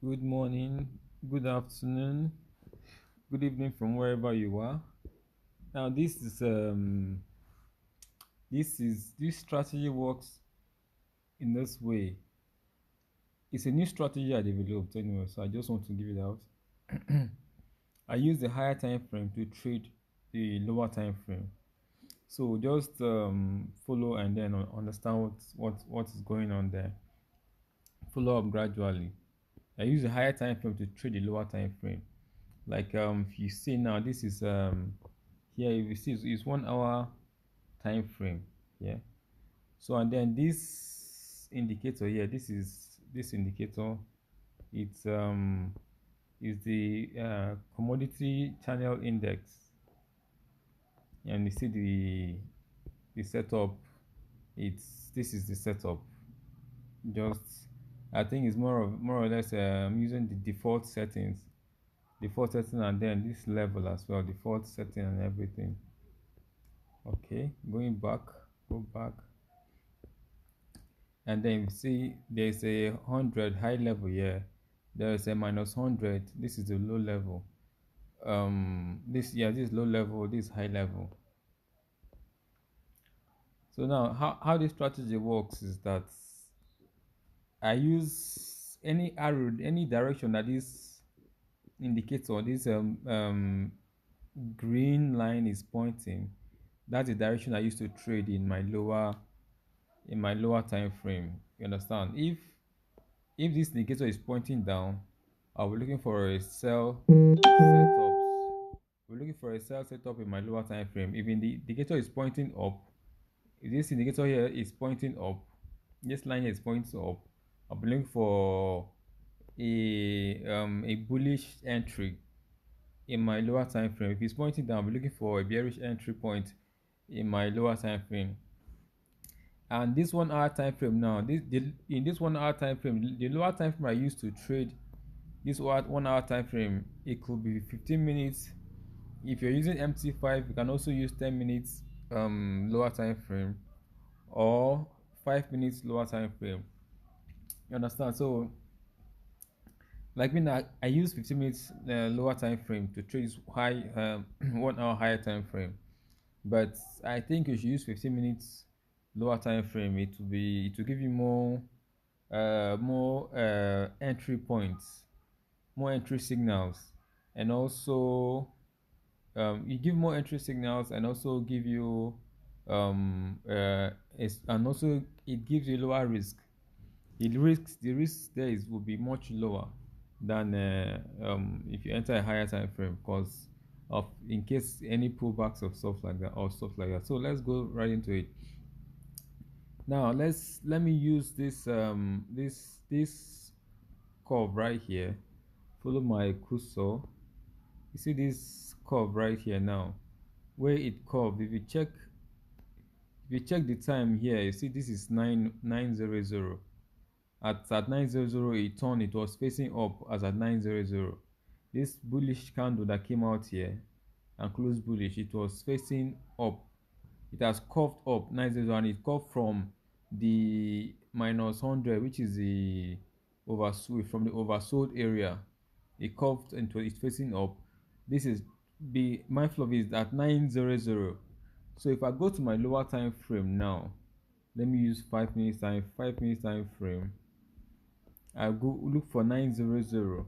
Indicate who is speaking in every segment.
Speaker 1: Good morning, good afternoon, good evening from wherever you are. Now this strategy works in this way. It's a new strategy I developed anyway, so I just want to give it out. I use the higher time frame to trade the lower time frame. So just follow and then understand what is going on there. Follow up gradually. I use the higher time frame to trade the lower time frame. Like if you see now, this is here if you see it's 1 hour time frame. Yeah. So and then this indicator here, this indicator, it's is the commodity channel index, and you see the setup. It's this is the setup. Just I think it's more or less using the default setting, and then this level as well, default setting and everything. Okay, going back, go back, and then you see there's a 100 high level here. There's a -100. This is the low level. This is low level, this high level. So now how this strategy works is that I use any arrow, any direction that this indicator, this green line is pointing. That's the direction I used to trade in my lower time frame. You understand? If this indicator is pointing down, I'll be looking for a sell setups. We're looking for a sell setup in my lower time frame. If the indicator is pointing up, if this indicator here is pointing up, this line here is pointing up, I'll be looking for a bullish entry in my lower time frame. If it's pointing down, I'll be looking for a bearish entry point in my lower time frame. And this 1 hour time frame now, in this 1 hour time frame, the lower time frame I used to trade this 1 hour time frame, it could be 15 minutes. If you're using MT5, you can also use 10 minutes lower time frame, or 5 minutes lower time frame. You understand? So like me now, I use 15 minutes lower time frame to trade this high 1 hour higher time frame. But I think you should use 15 minutes lower time frame. It will give you more entry points, more entry signals, and also you give more entry signals, and also give you and also it gives you lower risk. The risk there will be much lower than if you enter a higher time frame, because of in case any pullbacks of stuff like that or stuff like that. So let's go right into it. Now let me use this curve right here. Follow my cursor. You see this curve right here now, where it curved. If you check the time here, you see this is 900. At 900 it turned, it was facing up as at 900. This bullish candle that came out here and closed bullish, it was facing up. It has curved up 900, and it curved from the -100, which is the oversold, from the oversold area. It curved into, it's facing up. This is, be mindful of it, at 900. So if I go to my lower time frame now, let me use 5 minutes time frame. I go look for 900,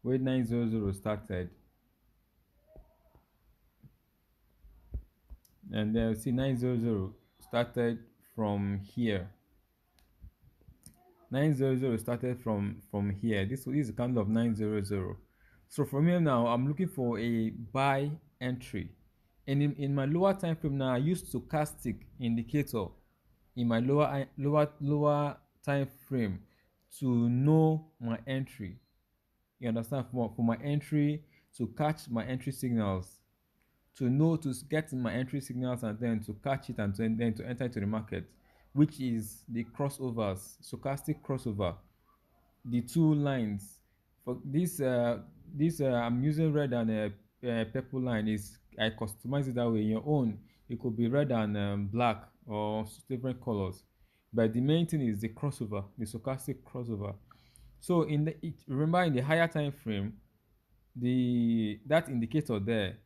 Speaker 1: where 900 started, and then see 900 started from here. 900 started from here. This is a candle of 900. So from here now, I'm looking for a buy entry, and in my lower time frame now, I use stochastic indicator in my lower time frame to know my entry. You understand? For my entry, to catch my entry signals, to know, to get my entry signals, and then to catch it, and then to enter into the market, which is the crossovers, stochastic crossover, the two lines. For this I'm using red and purple line. Is I customize it that way. In your own, it could be red and black, or different colors, but the main thing is the crossover, the stochastic crossover. So remember in the higher time frame, the that indicator there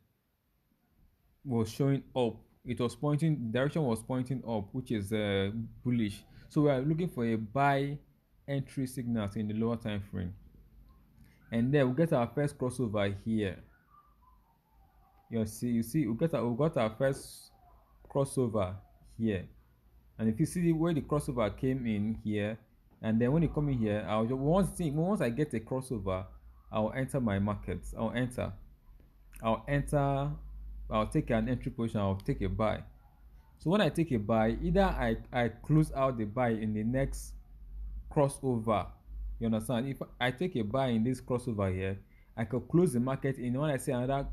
Speaker 1: was showing up. It was pointing, direction was pointing up, which is bullish. So we are looking for a buy entry signals in the lower time frame. And then we get our first crossover here. You see, we got our first crossover here. And if you see where the crossover came in here, and then when it come in here, once I get a crossover, I'll enter my markets. I'll enter, I'll take an entry position, I'll take a buy. So when I take a buy, either I close out the buy in the next crossover. You understand? If I take a buy in this crossover here, I could close the market in, when I say another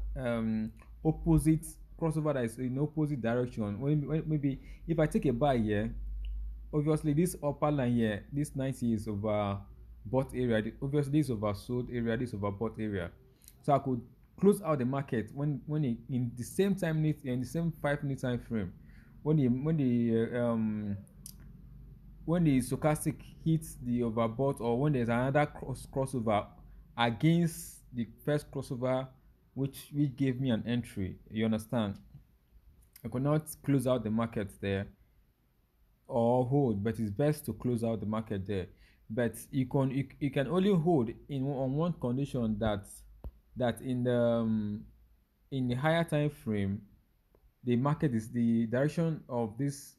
Speaker 1: opposite crossover that is in opposite direction. Maybe if I take a buy here, obviously this upper line here, this 90 is over bought area. Obviously this oversold area, this overbought area. So I could close out the market when it, in the same time in the same 5 minute time frame, when the stochastic hits the overbought, or when there's another crossover against the first crossover, which gave me an entry. You understand? I could not close out the market there or hold, but it's best to close out the market there. But you can only hold in on one condition, that in the higher time frame, the market is the direction of this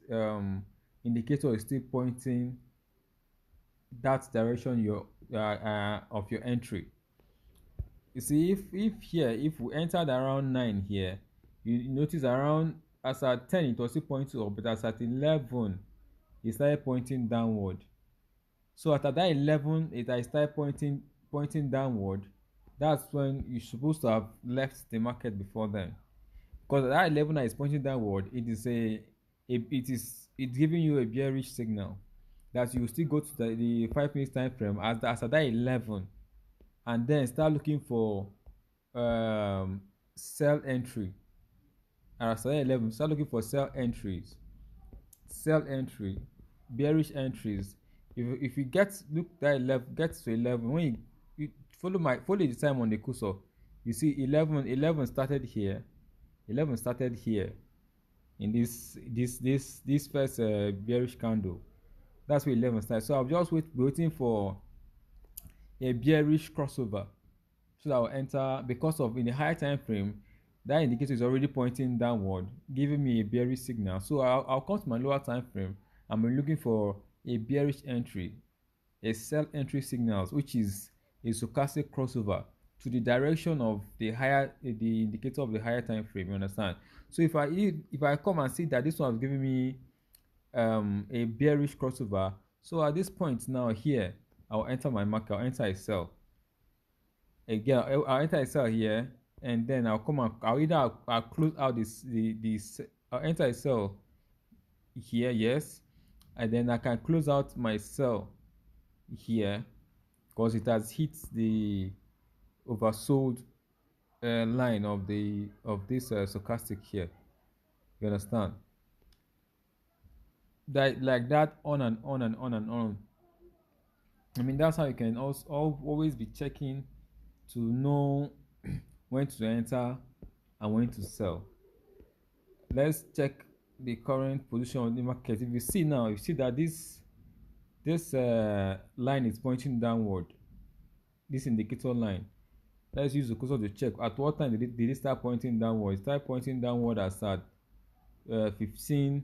Speaker 1: indicator is still pointing that direction of your entry. You see, if we entered around 9 here, you notice around, as at 10 it was still pointing up, but as at 11 it started pointing downward. So after that 11 it I started pointing downward. That's when you're supposed to have left the market before then, because that 11 that is pointing downward, it's giving you a bearish signal that you still go to the 5 minutes time frame as at that 11, and then start looking for sell entry. And as at that 11, start looking for sell entry, bearish entries. If you look that 11, get to 11, when you follow the time on the cursor, you see 11 started here. 11 started here in this first bearish candle. That's where 11 started. So I'm just waiting for a bearish crossover, so that I'll enter, because of in the higher time frame that indicator is already pointing downward, giving me a bearish signal. So I'll come to my lower time frame. I'm looking for a bearish entry, a sell entry signals, which is a stochastic crossover to the direction of the indicator of the higher time frame. You understand? So if I come and see that this one is giving me a bearish crossover, so at this point now here, I'll enter my market. I'll enter a sell. Again, I'll enter a sell here, and then I'll come and I'll close out I'll enter a sell here, yes, and then I can close out my sell here, because it has hit the oversold line of this stochastic here. You understand? That, like that, on and on and on and on. I mean, that's how you can also always be checking to know when to enter and when to sell. Let's check the current position of the market. If you see now, you see that this line is pointing downward. This indicator line. Let's use the cursor to check at what time did it start pointing downward. It started pointing downward as at 15:00.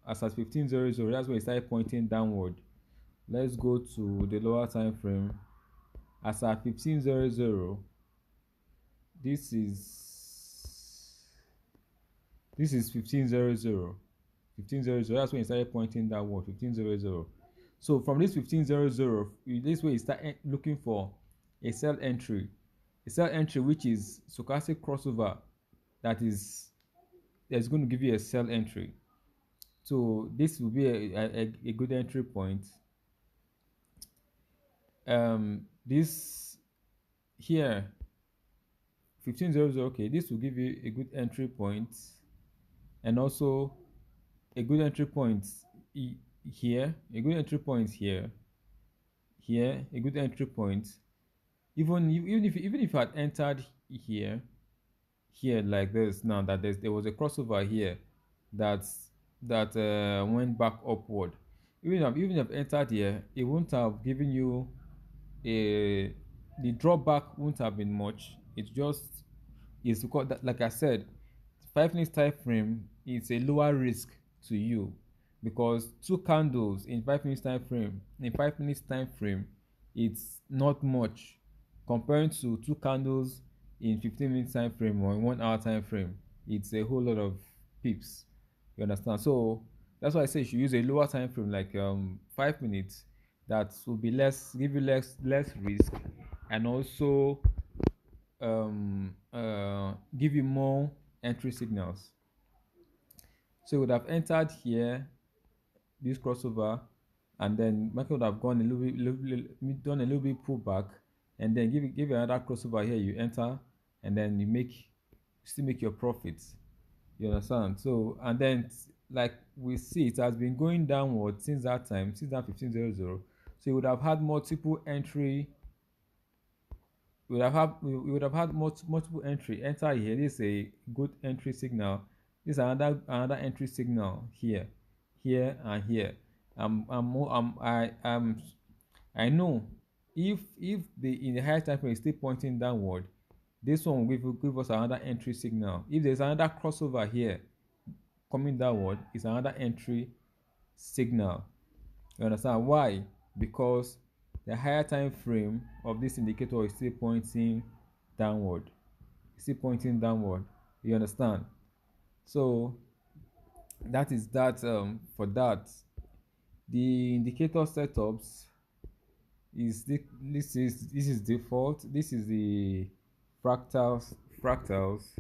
Speaker 1: As at 15:00, that's when it started pointing downward. Let's go to the lower time frame. As at 15:00, this is 15:00. 15:00, that's when it started pointing downward. 15:00. So from this 15:00, this way you start looking for a sell entry, which is stochastic crossover, that's going to give you a sell entry. So this will be a good entry point. This here, 15:00, okay, this will give you a good entry point, and also a good entry point here, a good entry point here, here, a good entry point. Even if I had entered here, like this now, that there was a crossover here that's that went back upward. Even if I've entered here, it won't have given you a the drawback won't have been much. It's just is because that, like I said, 5 minutes time frame is a lower risk to you, because two candles in 5 minutes time frame, it's not much comparing to two candles in 15 minutes time frame or in 1 hour time frame. It's a whole lot of pips. You understand? So that's why I say you should use a lower time frame, like 5 minutes. That will be less, give you less risk, and also give you more entry signals. So you would have entered here, this crossover, and then market would have gone a done a little bit pullback, and then give you another crossover here. You enter, and then still make your profits. You understand? So, and then like we see, it has been going downward since that time, since that 1500. So you would have had multiple entry. We would have had multiple entry. Enter here. This is a good entry signal. This is another entry signal here, and here. I'm more I know if the in the higher time frame is still pointing downward, this one will give us another entry signal. If there's another crossover here coming downward, it's another entry signal. You understand why? Because the higher time frame of this indicator is still pointing downward. It's still pointing downward. You understand? So that is that for that. The indicator setups this is default. This is the fractals, fractals,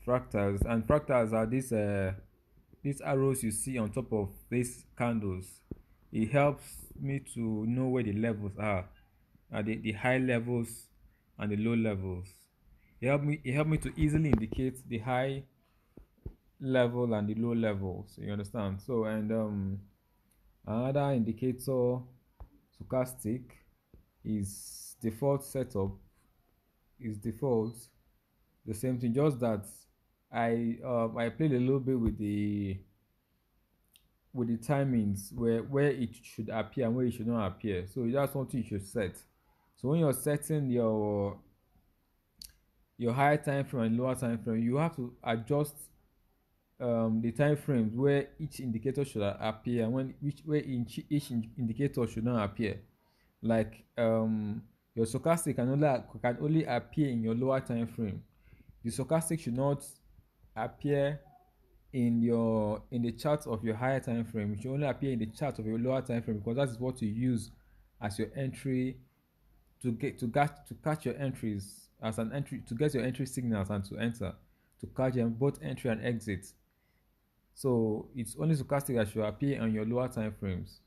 Speaker 1: fractals, and fractals are these arrows you see on top of these candles. It helps me to know where the levels are, the high levels and the low levels. It helped me to easily indicate the high level and the low levels. You understand? So, and another indicator, stochastic, is default setup, is default. The same thing, just that I played a little bit with the timings, where it should appear and where it should not appear. So that's something you should set. So when you're setting your higher time frame and lower time frame, you have to adjust the time frames where each indicator should appear and where each indicator should not appear. Like your stochastic can only appear in your lower time frame. The stochastic should not appear in the chart of your higher time frame. It should only appear in the chart of your lower time frame, because that is what you use as your entry to catch your entries, as an entry, to get your entry signals and to enter, to catch them both entry and exit. So it's only stochastic that should appear on your lower time frames,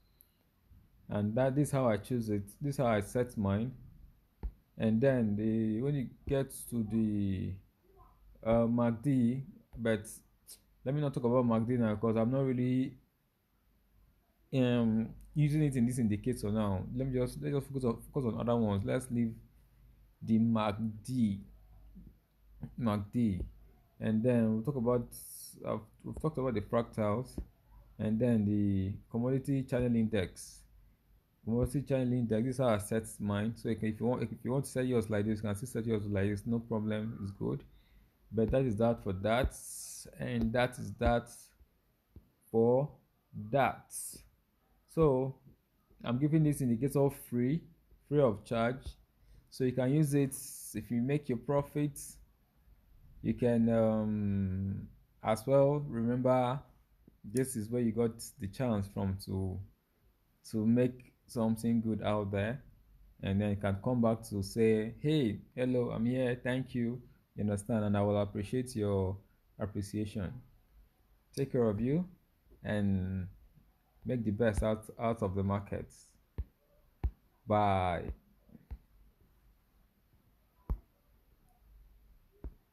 Speaker 1: and this is how I choose it. This is how I set mine. And then when you get to the MACD, but let me not talk about MACD now, because I'm not really using it in this indicator now. Let's just focus on other ones. Let's leave the MACD, and then we've talked about the fractals, and then the commodity channel index. Commodity channel index, this is how I set mine. So if you want to set yours like this, you can still set yours like this, no problem, it's good. But that is that for that, and that is that for that. So I'm giving this indicator free of charge, so you can use it. If you make your profits, you can as well remember, this is where you got the chance from to make something good out there, and then you can come back to say, hey, hello, I'm here, thank you. You understand? And I will appreciate your appreciation. Take care of you, and make the best out of the markets. Bye.